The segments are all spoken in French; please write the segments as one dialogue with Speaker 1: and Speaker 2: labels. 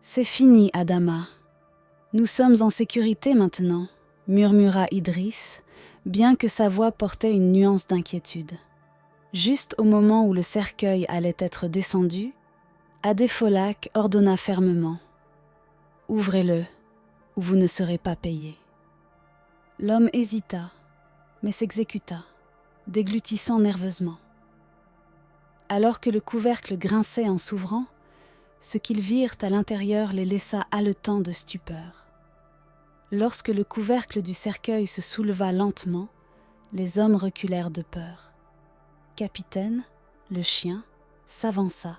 Speaker 1: C'est fini, Adama. Nous sommes en sécurité maintenant, murmura Idriss, bien que sa voix portait une nuance d'inquiétude. Juste au moment où le cercueil allait être descendu, Adépholaque ordonna fermement « Ouvrez-le, ou vous ne serez pas payé ». L'homme hésita, mais s'exécuta, déglutissant nerveusement. Alors que le couvercle grinçait en s'ouvrant, ce qu'ils virent à l'intérieur les laissa haletants de stupeur. Lorsque le couvercle du cercueil se souleva lentement, les hommes reculèrent de peur. Capitaine, le chien, s'avança,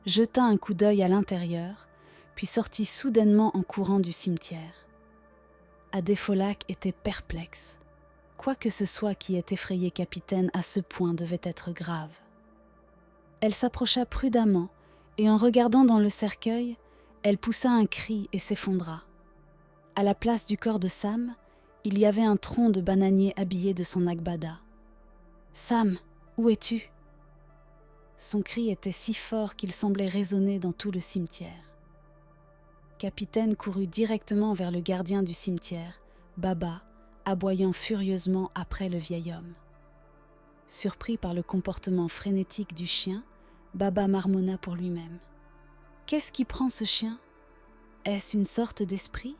Speaker 1: jeta un coup d'œil à l'intérieur, puis sortit soudainement en courant du cimetière. Adépholaque était perplexe. Quoi que ce soit qui ait effrayé Capitaine à ce point devait être grave. Elle s'approcha prudemment, et en regardant dans le cercueil, elle poussa un cri et s'effondra. À la place du corps de Sam, il y avait un tronc de bananier habillé de son agbada. « Sam, où es-tu » Son cri était si fort qu'il semblait résonner dans tout le cimetière. Capitaine courut directement vers le gardien du cimetière, Baba, aboyant furieusement après le vieil homme. Surpris par le comportement frénétique du chien, Baba marmonna pour lui-même. « Qu'est-ce qui prend ce chien ? Est-ce une sorte d'esprit ?»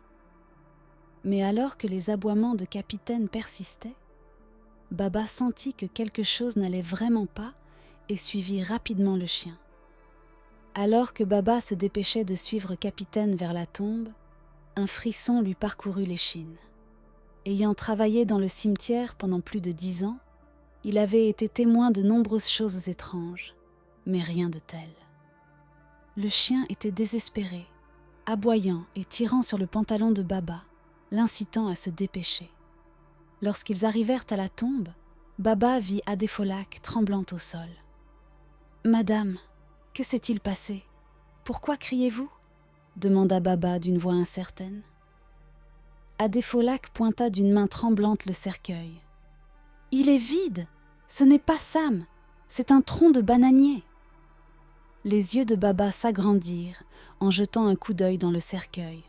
Speaker 1: Mais alors que les aboiements de Capitaine persistaient, Baba sentit que quelque chose n'allait vraiment pas et suivit rapidement le chien. Alors que Baba se dépêchait de suivre Capitaine vers la tombe, un frisson lui parcourut l'échine. Ayant travaillé dans le cimetière pendant plus de 10 ans, il avait été témoin de nombreuses choses étranges, mais rien de tel. Le chien était désespéré, aboyant et tirant sur le pantalon de Baba, l'incitant à se dépêcher. Lorsqu'ils arrivèrent à la tombe, Baba vit Adépholaque tremblante au sol. « Madame, que s'est-il passé ? Pourquoi criez-vous » demanda Baba d'une voix incertaine. Adépholaque pointa d'une main tremblante le cercueil. « Il est vide ! Ce n'est pas Sam, c'est un tronc de bananier !» Les yeux de Baba s'agrandirent en jetant un coup d'œil dans le cercueil.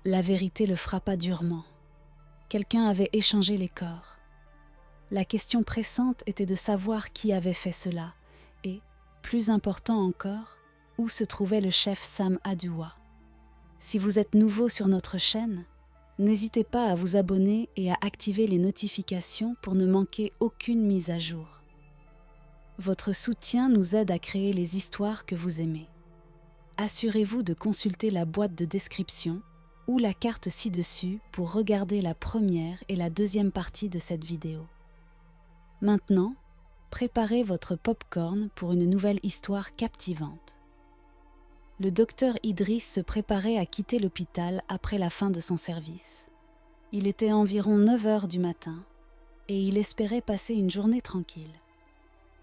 Speaker 1: La vérité le frappa durement. Quelqu'un avait échangé les corps. La question pressante était de savoir qui avait fait cela et, plus important encore, où se trouvait le chef Sam Adua. Si vous êtes nouveau sur notre chaîne, n'hésitez pas à vous abonner et à activer les notifications pour ne manquer aucune mise à jour. Votre soutien nous aide à créer les histoires que vous aimez. Assurez-vous de consulter la boîte de description ou la carte ci-dessus pour regarder la première et la deuxième partie de cette vidéo. Maintenant, préparez votre pop-corn pour une nouvelle histoire captivante. Le docteur Idriss se préparait à quitter l'hôpital après la fin de son service. Il était environ 9 heures du matin et il espérait passer une journée tranquille.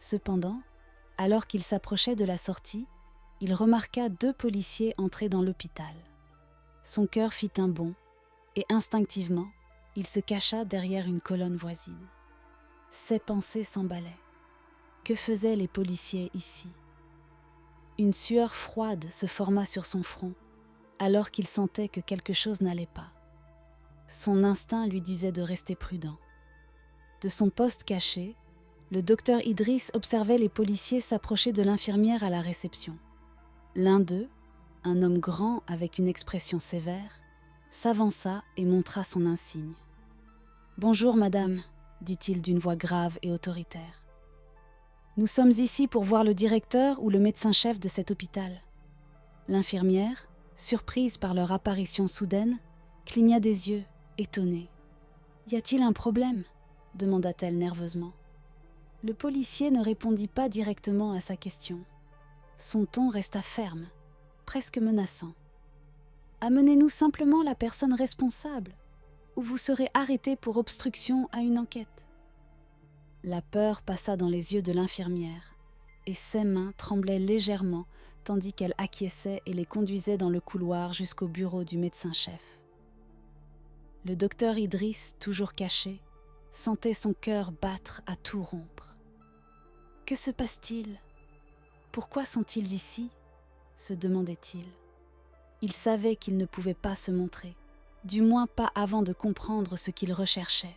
Speaker 1: Cependant, alors qu'il s'approchait de la sortie, il remarqua 2 policiers entrer dans l'hôpital. Son cœur fit un bond et instinctivement, il se cacha derrière une colonne voisine. Ses pensées s'emballaient. Que faisaient les policiers ici ? Une sueur froide se forma sur son front alors qu'il sentait que quelque chose n'allait pas. Son instinct lui disait de rester prudent. De son poste caché, le docteur Idriss observait les policiers s'approcher de l'infirmière à la réception. L'un d'eux, un homme grand avec une expression sévère, s'avança et montra son insigne. « Bonjour, madame », dit-il d'une voix grave et autoritaire. « Nous sommes ici pour voir le directeur ou le médecin-chef de cet hôpital. » L'infirmière, surprise par leur apparition soudaine, cligna des yeux, étonnée. « Y a-t-il un problème ?» demanda-t-elle nerveusement. Le policier ne répondit pas directement à sa question. Son ton resta ferme, presque menaçant. « Amenez-nous simplement la personne responsable, ou vous serez arrêté pour obstruction à une enquête. » La peur passa dans les yeux de l'infirmière, et ses mains tremblaient légèrement tandis qu'elle acquiesçait et les conduisait dans le couloir jusqu'au bureau du médecin-chef. Le docteur Idriss, toujours caché, sentait son cœur battre à tout rompre. « Que se passe-t-il ? Pourquoi sont-ils ici ?» se demandait-il. Il savait qu'il ne pouvait pas se montrer, du moins pas avant de comprendre ce qu'il recherchait.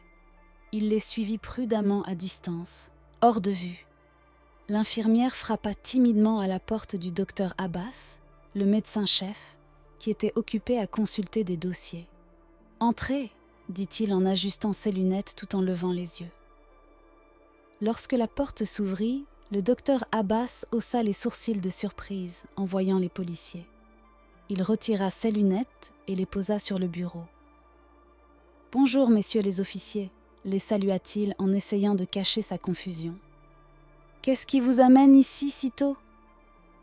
Speaker 1: Il les suivit prudemment à distance, hors de vue. L'infirmière frappa timidement à la porte du docteur Abbas, le médecin-chef, qui était occupé à consulter des dossiers. « Entrez !» dit-il en ajustant ses lunettes tout en levant les yeux. Lorsque la porte s'ouvrit, le docteur Abbas haussa les sourcils de surprise en voyant les policiers. Il retira ses lunettes et les posa sur le bureau. « Bonjour, messieurs les officiers », les salua-t-il en essayant de cacher sa confusion. « Qu'est-ce qui vous amène ici si tôt ?»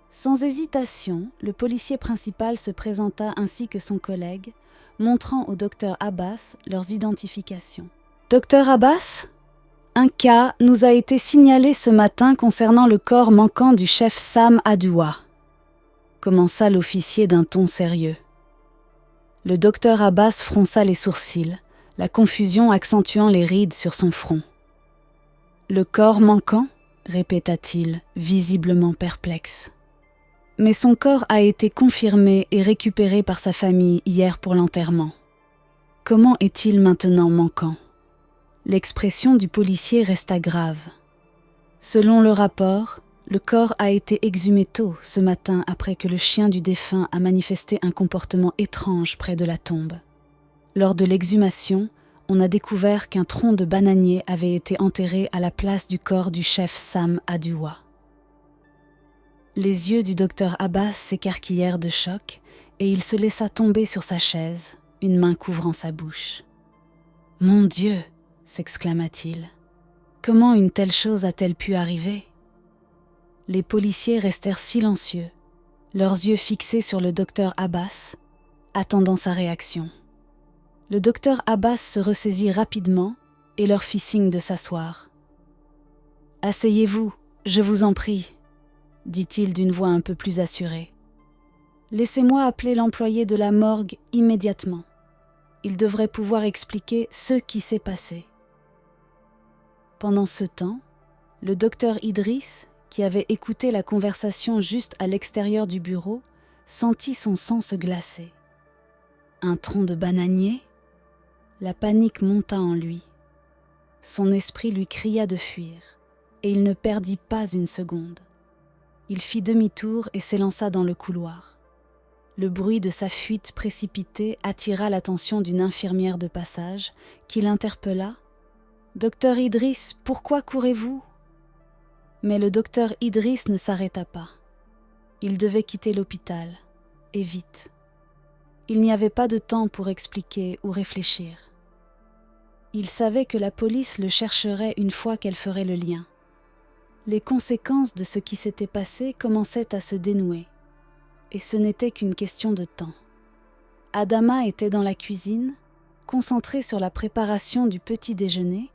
Speaker 1: Sans hésitation, le policier principal se présenta ainsi que son collègue, montrant au docteur Abbas leurs identifications. « Docteur Abbas ? Un cas nous a été signalé ce matin concernant le corps manquant du chef Sam Adoua, » commença l'officier d'un ton sérieux. Le docteur Abbas fronça les sourcils, la confusion accentuant les rides sur son front. « Le corps manquant ?» répéta-t-il, visiblement perplexe. « Mais son corps a été confirmé et récupéré par sa famille hier pour l'enterrement. Comment est-il maintenant manquant ?» L'expression du policier resta grave. Selon le rapport, le corps a été exhumé tôt ce matin après que le chien du défunt a manifesté un comportement étrange près de la tombe. Lors de l'exhumation, on a découvert qu'un tronc de bananier avait été enterré à la place du corps du chef Sam Adoua. Les yeux du docteur Abbas s'écarquillèrent de choc et il se laissa tomber sur sa chaise, une main couvrant sa bouche. « Mon Dieu !» s'exclama-t-il. « Comment une telle chose a-t-elle pu arriver ?» Les policiers restèrent silencieux, leurs yeux fixés sur le docteur Abbas, attendant sa réaction. Le docteur Abbas se ressaisit rapidement et leur fit signe de s'asseoir. « Asseyez-vous, je vous en prie, » dit-il d'une voix un peu plus assurée. « Laissez-moi appeler l'employé de la morgue immédiatement. Il devrait pouvoir expliquer ce qui s'est passé. » Pendant ce temps, le docteur Idriss, qui avait écouté la conversation juste à l'extérieur du bureau, sentit son sang se glacer. Un tronc de bananier ? La panique monta en lui. Son esprit lui cria de fuir, et il ne perdit pas une seconde. Il fit demi-tour et s'élança dans le couloir. Le bruit de sa fuite précipitée attira l'attention d'une infirmière de passage qui l'interpella. « Docteur Idriss, pourquoi courez-vous » Mais le docteur Idriss ne s'arrêta pas. Il devait quitter l'hôpital, et vite. Il n'y avait pas de temps pour expliquer ou réfléchir. Il savait que la police le chercherait une fois qu'elle ferait le lien. Les conséquences de ce qui s'était passé commençaient à se dénouer, et ce n'était qu'une question de temps. Adama était dans la cuisine, concentrée sur la préparation du petit déjeuner,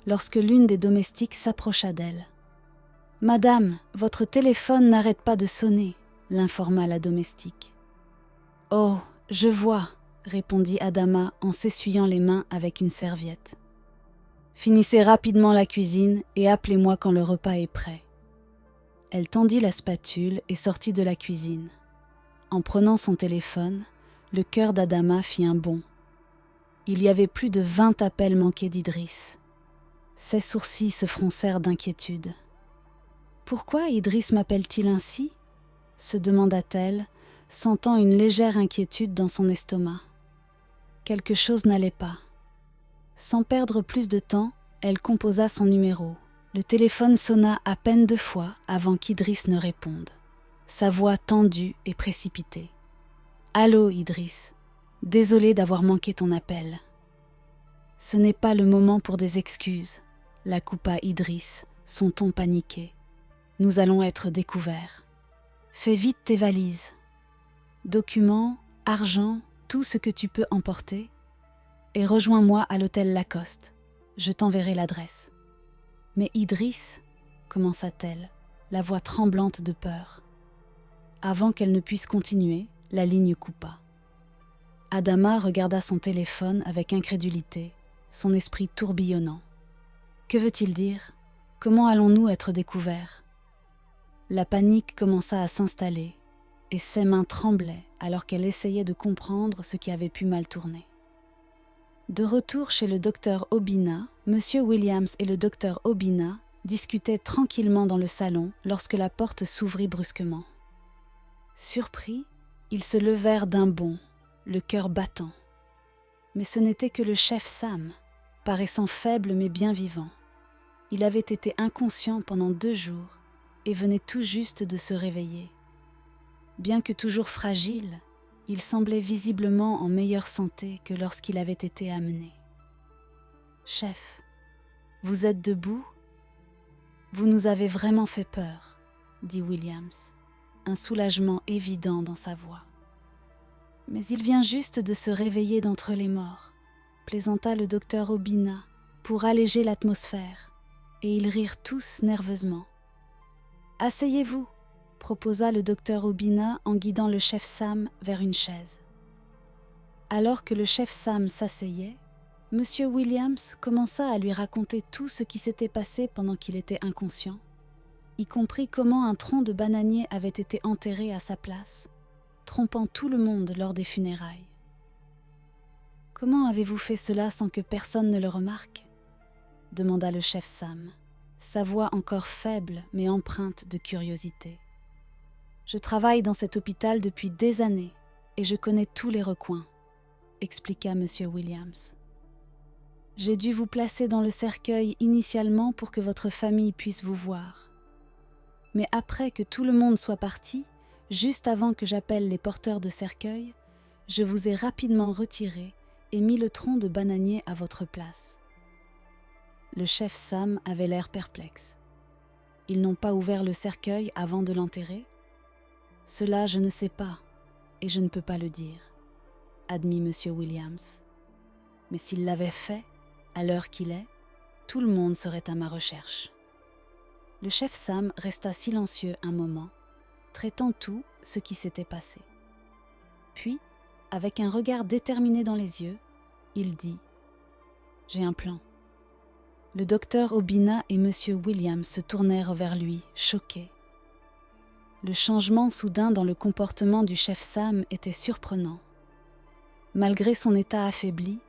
Speaker 1: lorsque l'une des domestiques s'approcha d'elle. « Madame, votre téléphone n'arrête pas de sonner », l'informa la domestique. « Oh, je vois », répondit Adama en s'essuyant les mains avec une serviette. « Finissez rapidement la cuisine et appelez-moi quand le repas est prêt. » Elle tendit la spatule et sortit de la cuisine. En prenant son téléphone, le cœur d'Adama fit un bond. Il y avait plus de 20 appels manqués d'Idriss. Ses sourcils se froncèrent d'inquiétude. « Pourquoi Idriss m'appelle-t-il ainsi ?» se demanda-t-elle, sentant une légère inquiétude dans son estomac. Quelque chose n'allait pas. Sans perdre plus de temps, elle composa son numéro. Le téléphone sonna à peine 2 fois avant qu'Idriss ne réponde. Sa voix tendue et précipitée. « Allô, Idriss. Désolé d'avoir manqué ton appel. » « Ce n'est pas le moment pour des excuses, » la coupa Idriss, son ton paniqué. « Nous allons être découverts. Fais vite tes valises. Documents, argent, tout ce que tu peux emporter. Et rejoins-moi à l'hôtel Lacoste. Je t'enverrai l'adresse. » « Mais Idriss, » commença-t-elle, la voix tremblante de peur. Avant qu'elle ne puisse continuer, la ligne coupa. Adama regarda son téléphone avec incrédulité, son esprit tourbillonnant. Que veut-il dire ? Comment allons-nous être découverts ? La panique commença à s'installer, et ses mains tremblaient alors qu'elle essayait de comprendre ce qui avait pu mal tourner. De retour chez le docteur Obina, M. Williams et le docteur Obina discutaient tranquillement dans le salon lorsque la porte s'ouvrit brusquement. Surpris, ils se levèrent d'un bond, le cœur battant. Mais ce n'était que le chef Sam, paraissant faible mais bien vivant. Il avait été inconscient pendant 2 jours et venait tout juste de se réveiller. Bien que toujours fragile, il semblait visiblement en meilleure santé que lorsqu'il avait été amené. « Chef, vous êtes debout ? Vous nous avez vraiment fait peur, » dit Williams, un soulagement évident dans sa voix. « Mais il vient juste de se réveiller d'entre les morts, » plaisanta le docteur Obina pour alléger l'atmosphère, et ils rirent tous nerveusement. « Asseyez-vous » proposa le docteur Obina en guidant le chef Sam vers une chaise. Alors que le chef Sam s'asseyait, M. Williams commença à lui raconter tout ce qui s'était passé pendant qu'il était inconscient, y compris comment un tronc de bananier avait été enterré à sa place, trompant tout le monde lors des funérailles. « Comment avez-vous fait cela sans que personne ne le remarque ?» demanda le chef Sam, sa voix encore faible mais empreinte de curiosité. « Je travaille dans cet hôpital depuis des années et je connais tous les recoins, » expliqua M. Williams. « J'ai dû vous placer dans le cercueil initialement pour que votre famille puisse vous voir. Mais après que tout le monde soit parti, juste avant que j'appelle les porteurs de cercueil, je vous ai rapidement retiré et mis le tronc de bananier à votre place. » Le chef Sam avait l'air perplexe. « Ils n'ont pas ouvert le cercueil avant de l'enterrer ? » « Cela, je ne sais pas, et je ne peux pas le dire, » admit M. Williams. « Mais s'il l'avait fait, à l'heure qu'il est, tout le monde serait à ma recherche. » Le chef Sam resta silencieux un moment, traitant tout ce qui s'était passé. Puis, avec un regard déterminé dans les yeux, il dit « J'ai un plan. » Le docteur Obina et M. Williams se tournèrent vers lui, choqués. Le changement soudain dans le comportement du chef Sam était surprenant. Malgré son état affaibli,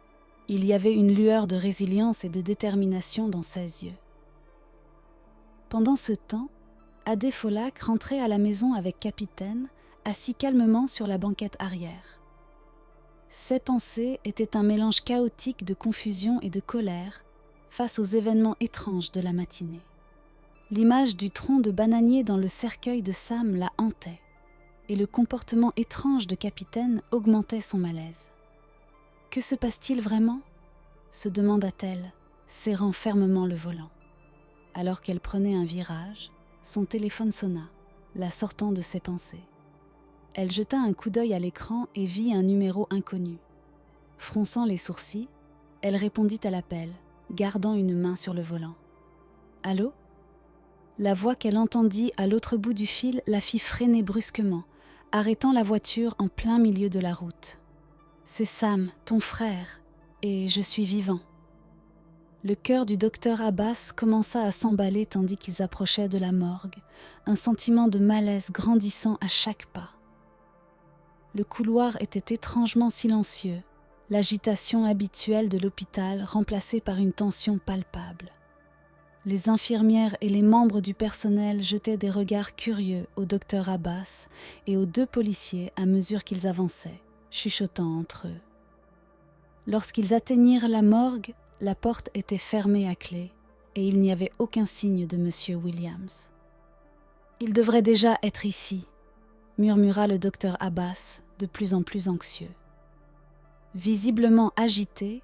Speaker 1: il y avait une lueur de résilience et de détermination dans ses yeux. Pendant ce temps, Adépholac rentrait à la maison avec Capitaine, assis calmement sur la banquette arrière. Ses pensées étaient un mélange chaotique de confusion et de colère face aux événements étranges de la matinée. L'image du tronc de bananier dans le cercueil de Sam la hantait, et le comportement étrange de Capitaine augmentait son malaise. « Que se passe-t-il vraiment ?» se demanda-t-elle, serrant fermement le volant. Alors qu'elle prenait un virage, son téléphone sonna, la sortant de ses pensées. Elle jeta un coup d'œil à l'écran et vit un numéro inconnu. Fronçant les sourcils, elle répondit à l'appel, gardant une main sur le volant. « Allô ?» La voix qu'elle entendit à l'autre bout du fil la fit freiner brusquement, arrêtant la voiture en plein milieu de la route. « C'est Sam, ton frère, et je suis vivant. » Le cœur du docteur Abbas commença à s'emballer tandis qu'ils approchaient de la morgue, un sentiment de malaise grandissant à chaque pas. Le couloir était étrangement silencieux, l'agitation habituelle de l'hôpital remplacée par une tension palpable. Les infirmières et les membres du personnel jetaient des regards curieux au docteur Abbas et aux 2 policiers à mesure qu'ils avançaient, chuchotant entre eux. Lorsqu'ils atteignirent la morgue, la porte était fermée à clé et il n'y avait aucun signe de M. Williams. « Il devrait déjà être ici », murmura le docteur Abbas, de plus en plus anxieux. Visiblement agité,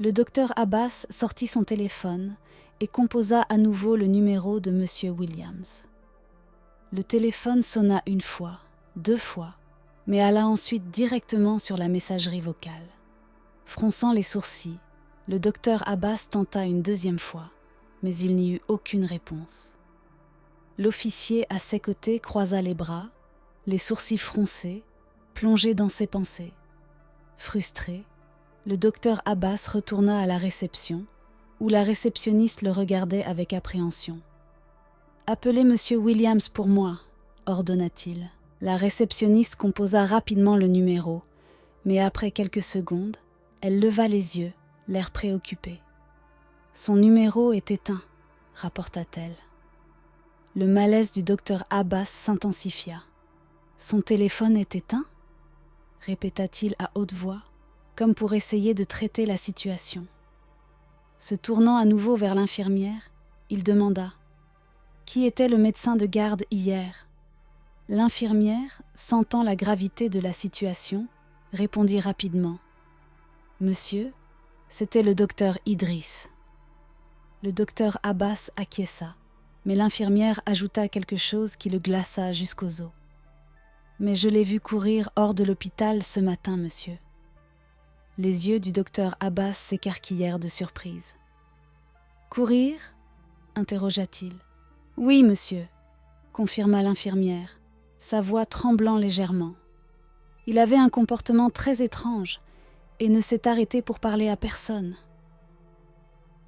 Speaker 1: le docteur Abbas sortit son téléphone et composa à nouveau le numéro de M. Williams. Le téléphone sonna 1 fois, 2 fois, mais alla ensuite directement sur la messagerie vocale. Fronçant les sourcils, le docteur Abbas tenta une 2e fois, mais il n'y eut aucune réponse. L'officier à ses côtés croisa les bras, les sourcils froncés, plongé dans ses pensées. Frustré, le docteur Abbas retourna à la réception, où la réceptionniste le regardait avec appréhension. « Appelez M. Williams pour moi », ordonna-t-il, La réceptionniste composa rapidement le numéro, mais après quelques secondes, elle leva les yeux, l'air préoccupé. « Son numéro est éteint », rapporta-t-elle. Le malaise du docteur Abbas s'intensifia. « Son téléphone est éteint ?» répéta-t-il à haute voix, comme pour essayer de traiter la situation. Se tournant à nouveau vers l'infirmière, il demanda « Qui était le médecin de garde hier ?» L'infirmière, sentant la gravité de la situation, répondit rapidement « Monsieur, c'était le docteur Idriss. » Le docteur Abbas acquiesça, mais l'infirmière ajouta quelque chose qui le glaça jusqu'aux os. « Mais je l'ai vu courir hors de l'hôpital ce matin, monsieur. » Les yeux du docteur Abbas s'écarquillèrent de surprise. « Courir ?» interrogea-t-il. « Oui, monsieur, » confirma l'infirmière, sa voix tremblant légèrement. Il avait un comportement très étrange et ne s'est arrêté pour parler à personne.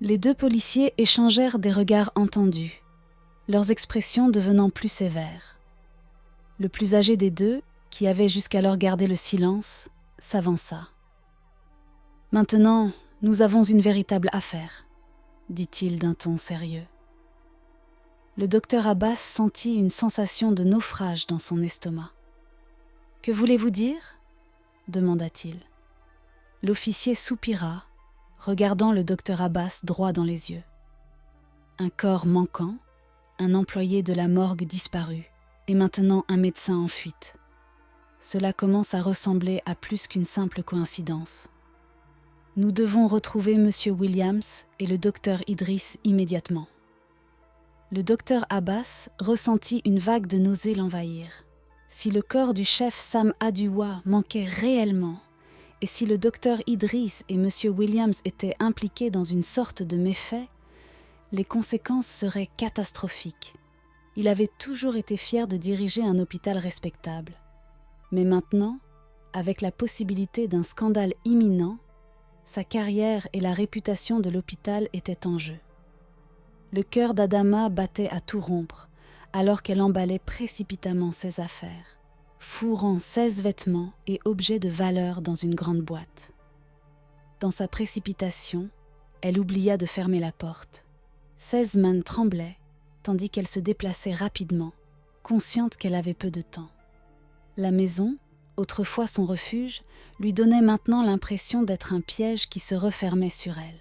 Speaker 1: Les deux policiers échangèrent des regards entendus, leurs expressions devenant plus sévères. Le plus âgé des deux, qui avait jusqu'alors gardé le silence, s'avança. « Maintenant, nous avons une véritable affaire, » dit-il d'un ton sérieux. Le docteur Abbas sentit une sensation de naufrage dans son estomac. « Que voulez-vous dire ?» demanda-t-il. L'officier soupira, regardant le docteur Abbas droit dans les yeux. Un corps manquant, un employé de la morgue disparu, et maintenant un médecin en fuite. Cela commence à ressembler à plus qu'une simple coïncidence. Nous devons retrouver M. Williams et le docteur Idriss immédiatement. Le docteur Abbas ressentit une vague de nausée l'envahir. Si le corps du chef Sam Aduwa manquait réellement, et si le docteur Idriss et M. Williams étaient impliqués dans une sorte de méfait, les conséquences seraient catastrophiques. Il avait toujours été fier de diriger un hôpital respectable. Mais maintenant, avec la possibilité d'un scandale imminent, sa carrière et la réputation de l'hôpital étaient en jeu. Le cœur d'Adama battait à tout rompre, alors qu'elle emballait précipitamment ses affaires, fourrant 16 vêtements et objets de valeur dans une grande boîte. Dans sa précipitation, elle oublia de fermer la porte. 16 mains tremblaient, tandis qu'elle se déplaçait rapidement, consciente qu'elle avait peu de temps. La maison, autrefois son refuge, lui donnait maintenant l'impression d'être un piège qui se refermait sur elle.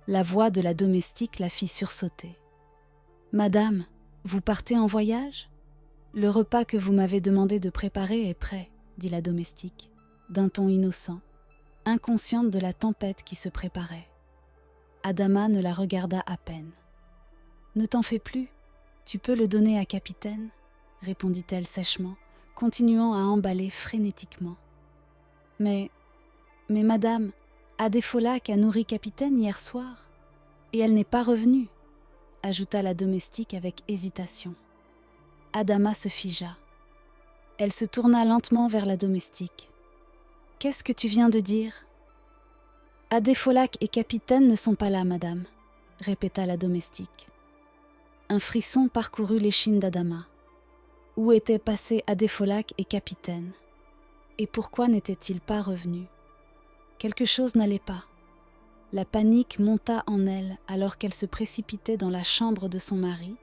Speaker 1: La voix de la domestique la fit sursauter. « Madame, vous partez en voyage ? Le repas que vous m'avez demandé de préparer est prêt, » dit la domestique, d'un ton innocent, inconsciente de la tempête qui se préparait. Adama ne la regarda à peine. « Ne t'en fais plus, tu peux le donner à Capitaine, » répondit-elle sèchement, continuant à emballer frénétiquement. « Mais madame, Adépholac a nourri Capitaine hier soir, et elle n'est pas revenue, » ajouta la domestique avec hésitation. Adama se figea. Elle se tourna lentement vers la domestique. « Qu'est-ce que tu viens de dire ?»« Adépholac et Capitaine ne sont pas là, madame, » répéta la domestique. Un frisson parcourut l'échine d'Adama. Où étaient passés Adépholac et Capitaine? Et pourquoi n'étaient-ils pas revenus? Quelque chose n'allait pas. La panique monta en elle alors qu'elle se précipitait dans la chambre de son mari,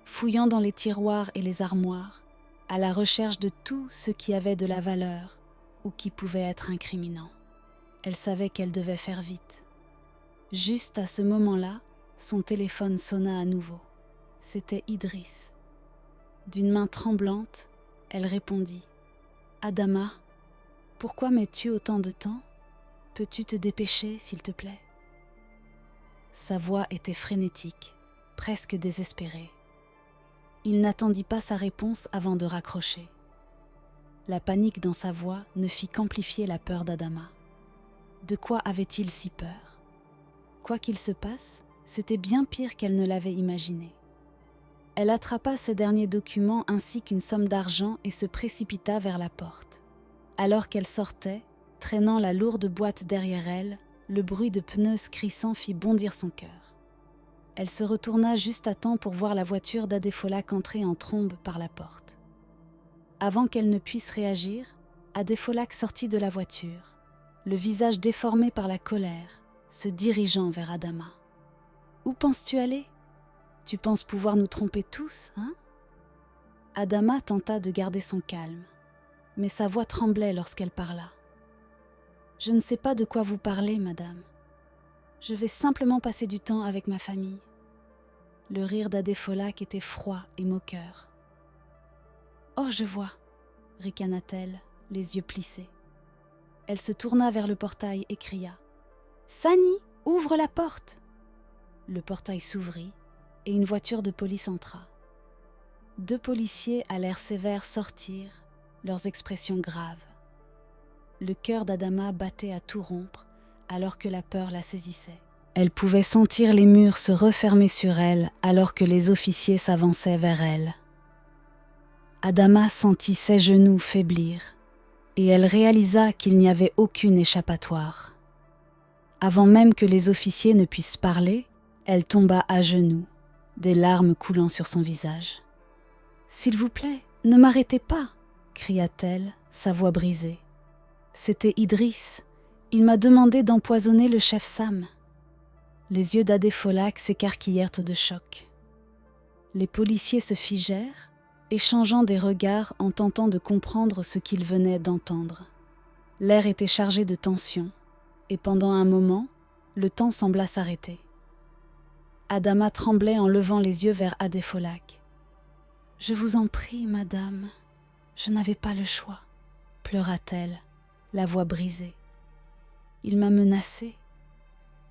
Speaker 1: fouillant dans les tiroirs et les armoires, à la recherche de tout ce qui avait de la valeur ou qui pouvait être incriminant. Elle savait qu'elle devait faire vite. Juste à ce moment-là, son téléphone sonna à nouveau. C'était Idriss. D'une main tremblante, elle répondit. « Adama, pourquoi mets-tu autant de temps ? Peux-tu te dépêcher, s'il te plaît ?» Sa voix était frénétique, presque désespérée. Il n'attendit pas sa réponse avant de raccrocher. La panique dans sa voix ne fit qu'amplifier la peur d'Adama. De quoi avait-il si peur ? Quoi qu'il se passe, c'était bien pire qu'elle ne l'avait imaginé. Elle attrapa ses derniers documents ainsi qu'une somme d'argent et se précipita vers la porte. Alors qu'elle sortait, traînant la lourde boîte derrière elle, le bruit de pneus crissant fit bondir son cœur. Elle se retourna juste à temps pour voir la voiture d'Adépholac entrer en trombe par la porte. Avant qu'elle ne puisse réagir, Adépholaque sortit de la voiture, le visage déformé par la colère, se dirigeant vers Adama. « Où penses-tu aller ? Tu penses pouvoir nous tromper tous, hein ?» Adama tenta de garder son calme, mais sa voix tremblait lorsqu'elle parla. « Je ne sais pas de quoi vous parlez, madame. Je vais simplement passer du temps avec ma famille. » Le rire d'Adépholaque était froid et moqueur. « Oh, je vois !» ricana-t-elle, les yeux plissés. Elle se tourna vers le portail et cria « Sani, ouvre la porte !» Le portail s'ouvrit et une voiture de police entra. 2 policiers à l'air sévère sortirent, leurs expressions graves. Le cœur d'Adama battait à tout rompre alors que la peur la saisissait. Elle pouvait sentir les murs se refermer sur elle alors que les officiers s'avançaient vers elle. Adama sentit ses genoux faiblir et elle réalisa qu'il n'y avait aucune échappatoire. Avant même que les officiers ne puissent parler, elle tomba à genoux, des larmes coulant sur son visage. « S'il vous plaît, ne m'arrêtez pas !» cria-t-elle, sa voix brisée. « C'était Idriss. Il m'a demandé d'empoisonner le chef Sam. » Les yeux d'Adépholaque s'écarquillèrent de choc. Les policiers se figèrent, échangeant des regards en tentant de comprendre ce qu'ils venaient d'entendre. L'air était chargé de tension, et pendant un moment, le temps sembla s'arrêter. Adama tremblait en levant les yeux vers Adépholaque. « Je vous en prie, madame, je n'avais pas le choix, » pleura-t-elle, la voix brisée. « Il m'a menacée.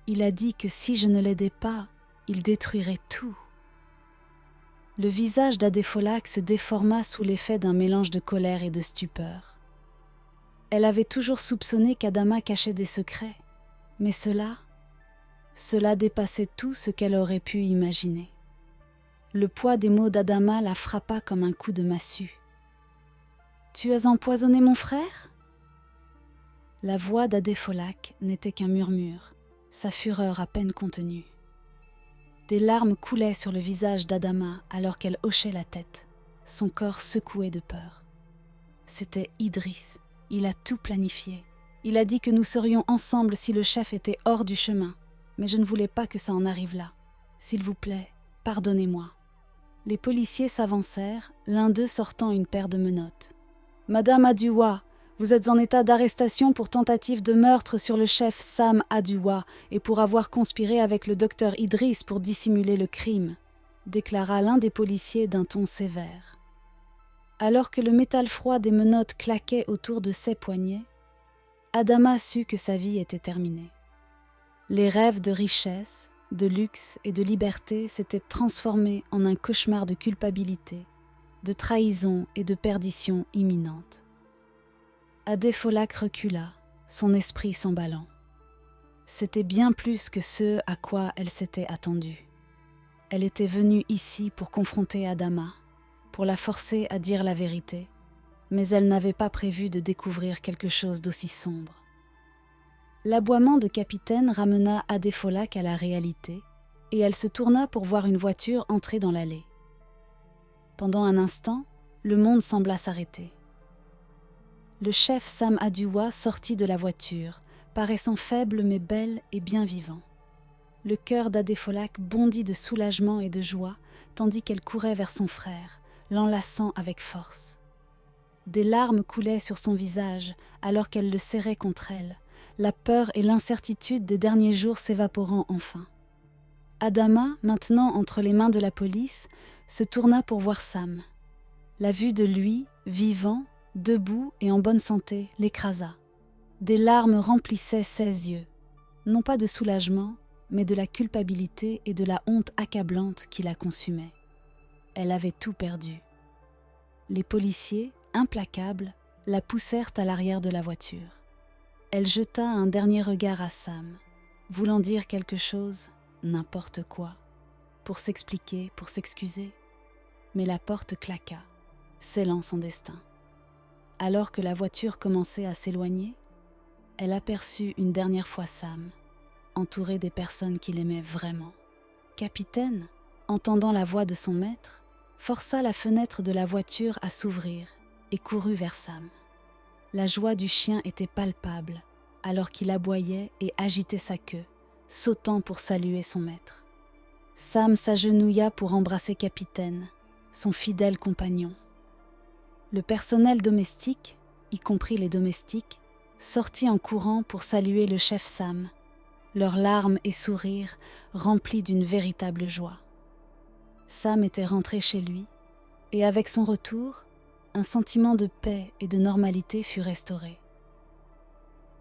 Speaker 1: Il a dit que si je ne l'aidais pas, il détruirait tout. » Le visage d'Adépholaque se déforma sous l'effet d'un mélange de colère et de stupeur. Elle avait toujours soupçonné qu'Adama cachait des secrets, mais cela dépassait tout ce qu'elle aurait pu imaginer. Le poids des mots d'Adama la frappa comme un coup de massue. « Tu as empoisonné mon frère ?» La voix d'Adépholaque n'était qu'un murmure, sa fureur à peine contenue. Des larmes coulaient sur le visage d'Adama alors qu'elle hochait la tête, son corps secoué de peur. C'était Idriss, il a tout planifié. Il a dit que nous serions ensemble si le chef était hors du chemin, mais je ne voulais pas que ça en arrive là. S'il vous plaît, pardonnez-moi. Les policiers s'avancèrent, l'un d'eux sortant une paire de menottes. « Madame Aduwa, vous êtes en état d'arrestation pour tentative de meurtre sur le chef Sam Aduwa et pour avoir conspiré avec le docteur Idriss pour dissimuler le crime, » déclara l'un des policiers d'un ton sévère. Alors que le métal froid des menottes claquait autour de ses poignets, Adama sut que sa vie était terminée. Les rêves de richesse, de luxe et de liberté s'étaient transformés en un cauchemar de culpabilité, de trahison et de perdition imminente. Adépholaque recula, son esprit s'emballant. C'était bien plus que ce à quoi elle s'était attendue. Elle était venue ici pour confronter Adama, pour la forcer à dire la vérité, mais elle n'avait pas prévu de découvrir quelque chose d'aussi sombre. L'aboiement de capitaine ramena Adépholaque à la réalité, et elle se tourna pour voir une voiture entrer dans l'allée. Pendant un instant, le monde sembla s'arrêter. Le chef Sam Aduwa sortit de la voiture, paraissant faible mais belle et bien vivant. Le cœur d'Adépholaque bondit de soulagement et de joie, tandis qu'elle courait vers son frère, l'enlaçant avec force. Des larmes coulaient sur son visage alors qu'elle le serrait contre elle, la peur et l'incertitude des derniers jours s'évaporant enfin. Adama, maintenant entre les mains de la police, se tourna pour voir Sam. La vue de lui, vivant, debout et en bonne santé, l'écrasa. Des larmes remplissaient ses yeux, non pas de soulagement, mais de la culpabilité et de la honte accablante qui la consumaient. Elle avait tout perdu. Les policiers, implacables, la poussèrent à l'arrière de la voiture. Elle jeta un dernier regard à Sam, voulant dire quelque chose, n'importe quoi, pour s'expliquer, pour s'excuser. Mais la porte claqua, scellant son destin. Alors que la voiture commençait à s'éloigner, elle aperçut une dernière fois Sam, entouré des personnes qu'il aimait vraiment. Capitaine, entendant la voix de son maître, força la fenêtre de la voiture à s'ouvrir et courut vers Sam. La joie du chien était palpable, alors qu'il aboyait et agitait sa queue, sautant pour saluer son maître. Sam s'agenouilla pour embrasser Capitaine, son fidèle compagnon. Le personnel domestique, y compris les domestiques, sortit en courant pour saluer le chef Sam, leurs larmes et sourires remplis d'une véritable joie. Sam était rentré chez lui, et avec son retour, un sentiment de paix et de normalité fut restauré.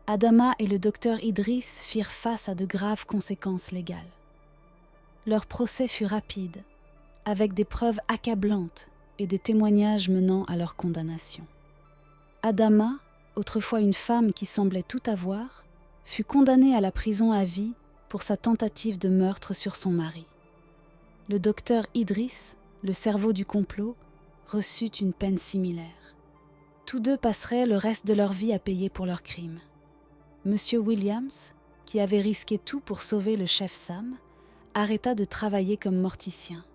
Speaker 1: Adama et le docteur Idriss firent face à de graves conséquences légales. Leur procès fut rapide, avec des preuves accablantes et des témoignages menant à leur condamnation. Adama, autrefois une femme qui semblait tout avoir, fut condamnée à la prison à vie pour sa tentative de meurtre sur son mari. Le docteur Idriss, le cerveau du complot, reçut une peine similaire. Tous deux passeraient le reste de leur vie à payer pour leurs crimes. Monsieur Williams, qui avait risqué tout pour sauver le chef Sam, arrêta de travailler comme morticien.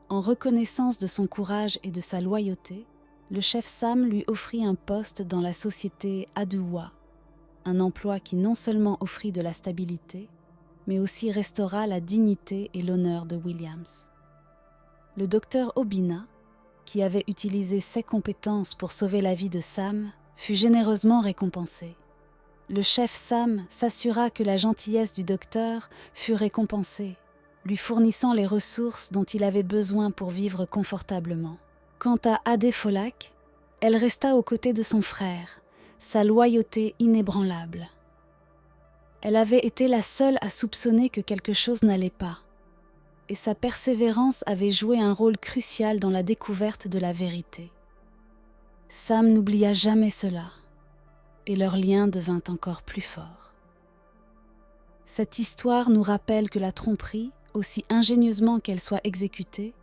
Speaker 1: En reconnaissance de son courage et de sa loyauté, le chef Sam lui offrit un poste dans la société Aduwa, un emploi qui non seulement offrit de la stabilité, mais aussi restaura la dignité et l'honneur de Williams. Le docteur Obina, qui avait utilisé ses compétences pour sauver la vie de Sam, fut généreusement récompensé. Le chef Sam s'assura que la gentillesse du docteur fut récompensée, lui fournissant les ressources dont il avait besoin pour vivre confortablement. Quant à Adefolak, elle resta aux côtés de son frère, sa loyauté inébranlable. Elle avait été la seule à soupçonner que quelque chose n'allait pas, et sa persévérance avait joué un rôle crucial dans la découverte de la vérité. Sam n'oublia jamais cela, et leur lien devint encore plus fort. Cette histoire nous rappelle que la tromperie, aussi ingénieusement qu'elle soit exécutée,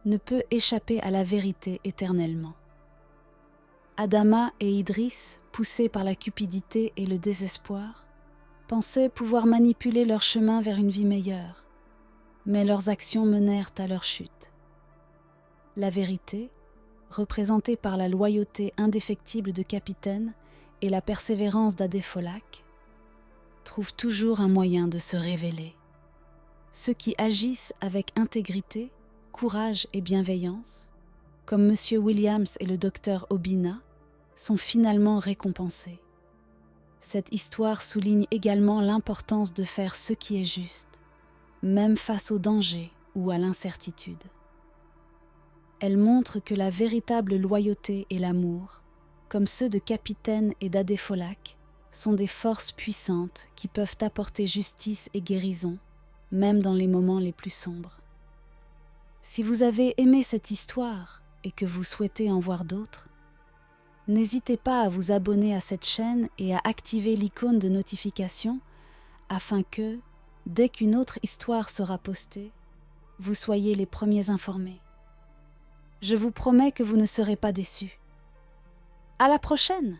Speaker 1: ne peut échapper à la vérité éternellement. Adama et Idriss, poussés par la cupidité et le désespoir, pensaient pouvoir manipuler leur chemin vers une vie meilleure, mais leurs actions menèrent à leur chute. La vérité, représentée par la loyauté indéfectible de Capitaine et la persévérance d'Adefolak, trouve toujours un moyen de se révéler. Ceux qui agissent avec intégrité, courage et bienveillance, comme M. Williams et le docteur Obina, sont finalement récompensés. Cette histoire souligne également l'importance de faire ce qui est juste, même face au danger ou à l'incertitude. Elle montre que la véritable loyauté et l'amour, comme ceux de Capitaine et d'Adefolak, sont des forces puissantes qui peuvent apporter justice et guérison, même dans les moments les plus sombres. Si vous avez aimé cette histoire et que vous souhaitez en voir d'autres, n'hésitez pas à vous abonner à cette chaîne et à activer l'icône de notification afin que, dès qu'une autre histoire sera postée, vous soyez les premiers informés. Je vous promets que vous ne serez pas déçus. À la prochaine!